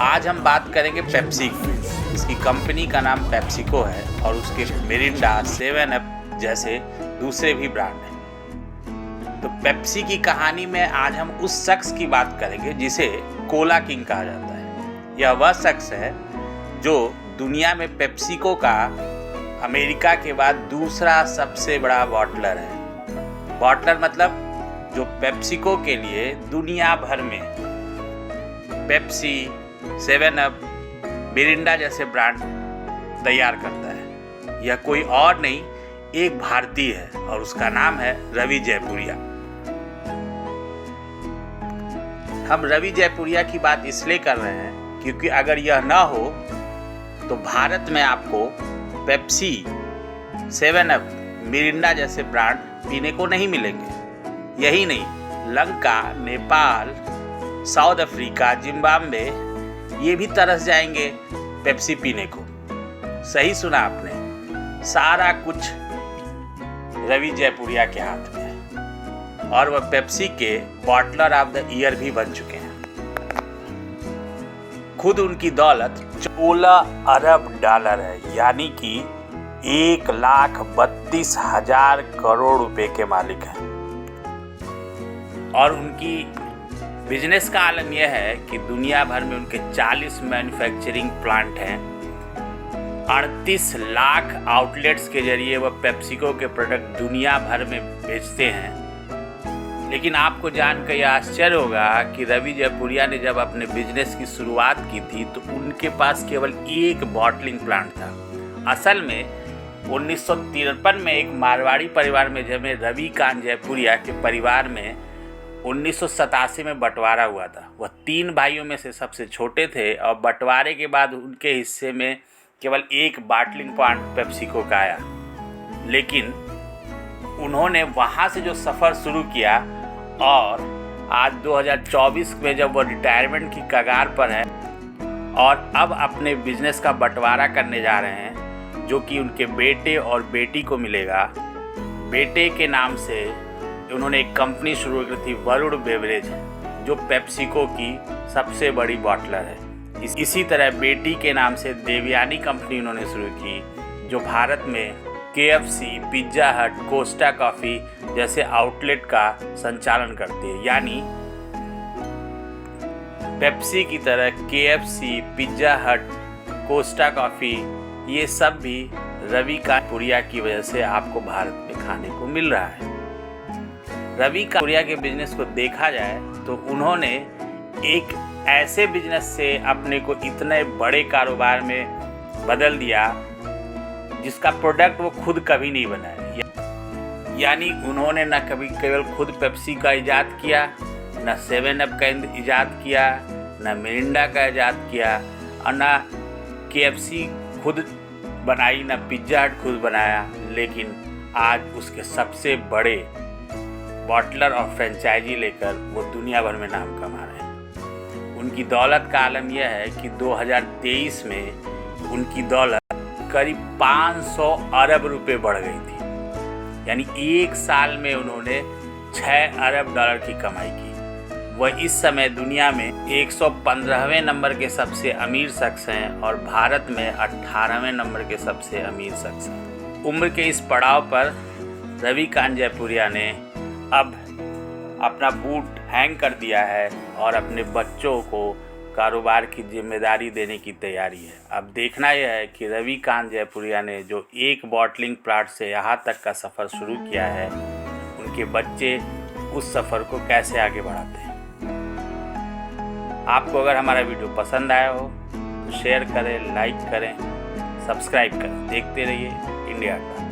आज हम बात करेंगे पेप्सी की। इसकी कंपनी का नाम पेप्सिको है और उसके मिरिंडा, 7 अप जैसे दूसरे भी ब्रांड हैं। तो पेप्सी की कहानी में आज हम उस शख्स की बात करेंगे जिसे कोला किंग कहा जाता है। यह वह शख्स है जो दुनिया में पेप्सिको का अमेरिका के बाद दूसरा सबसे बड़ा बॉटलर है। बॉटलर मतलब जो पेप्सिको के लिए दुनिया भर में पेप्सी, 7 अप, मिरिंडा जैसे ब्रांड तैयार करता है। यह कोई और नहीं, एक भारतीय है और उसका नाम है रवि जयपुरिया। हम रवि जयपुरिया की बात इसलिए कर रहे हैं क्योंकि अगर यह ना हो तो भारत में आपको पेप्सी, 7 अप, मिरिंडा जैसे ब्रांड पीने को नहीं मिलेंगे। यही नहीं, Lanka, Nepal, south Africa, Zimbabwe ये भी तरस जाएंगे पेप्सी पीने को। सही सुना आपने, सारा कुछ रवि जयपुरिया के हाथ में है और वह पेप्सी के बॉटलर ऑफ द ईयर भी बन चुके हैं। खुद उनकी दौलत 16 अरब डॉलर है, यानी कि 1,32,000 करोड़ रुपए के मालिक हैं। और उनकी बिजनेस का आलम यह है कि दुनिया भर में उनके 40 मैन्युफैक्चरिंग प्लांट हैं। 38 लाख आउटलेट्स के जरिए वह पेप्सिको के प्रोडक्ट दुनिया भर में बेचते हैं। लेकिन आपको जानकर यह आश्चर्य होगा कि रवि जयपुरिया ने जब अपने बिजनेस की शुरुआत की थी तो उनके पास केवल एक बॉटलिंग प्लांट था। असल में 1953 में एक मारवाड़ी परिवार में जन्मे रवि कांत जयपुरिया के परिवार में 1987 में बंटवारा हुआ था। वह 3 भाइयों में से सबसे छोटे थे और बंटवारे के बाद उनके हिस्से में केवल एक बॉटलिंग प्लांट पेप्सिको का आया। लेकिन उन्होंने वहाँ से जो सफ़र शुरू किया और आज 2024 में जब वो रिटायरमेंट की कगार पर है और अब अपने बिजनेस का बंटवारा करने जा रहे हैं, जो कि उनके बेटे और बेटी को मिलेगा। बेटे के नाम से उन्होंने एक कंपनी शुरू की थी, वरुण बेवरेज, जो पेप्सिको की सबसे बड़ी बॉटलर है। इसी तरह बेटी के नाम से देवयानी कंपनी उन्होंने शुरू की, जो भारत में KFC, पिज्जा हट, कोस्टा कॉफ़ी जैसे आउटलेट का संचालन करती है। यानी पेप्सी की तरह KFC, पिज्जा हट, कोस्टा कॉफ़ी ये सब भी रवि जयपुरिया की वजह से आपको भारत में खाने को मिल रहा है। रवि जयपुरिया के बिजनेस को देखा जाए तो उन्होंने एक ऐसे बिजनेस से अपने को इतने बड़े कारोबार में बदल दिया जिसका प्रोडक्ट वो खुद कभी नहीं बनाया। यानी उन्होंने न कभी केवल खुद पेप्सी का इजाद किया, न 7 अप का इजाद किया, न मिरिंडा का इजाद किया और न KFC खुद बनाई, न पिज्जा हट खुद बनाया। लेकिन आज उसके सबसे बड़े बॉटलर और फ्रेंचाइजी लेकर वो दुनिया भर में नाम कमा रहे हैं। उनकी दौलत का आलम यह है कि 2023 में उनकी दौलत करीब 500 अरब रुपए बढ़ गई थी। यानी एक साल में उन्होंने 6 अरब डॉलर की कमाई की। वह इस समय दुनिया में 115वें नंबर के सबसे अमीर शख्स हैं और भारत में 18वें नंबर के सबसे अमीर शख्स हैं। उम्र के इस पड़ाव पर रवि कांत जयपुरिया ने अब अपना बूट हैंग कर दिया है और अपने बच्चों को कारोबार की जिम्मेदारी देने की तैयारी है। अब देखना यह है कि रवि कांत जयपुरिया ने जो एक बॉटलिंग प्लांट से यहाँ तक का सफ़र शुरू किया है, उनके बच्चे उस सफ़र को कैसे आगे बढ़ाते हैं। आपको अगर हमारा वीडियो पसंद आया हो तो शेयर करें, लाइक करें, सब्सक्राइब करें। देखते रहिए इंडिया का।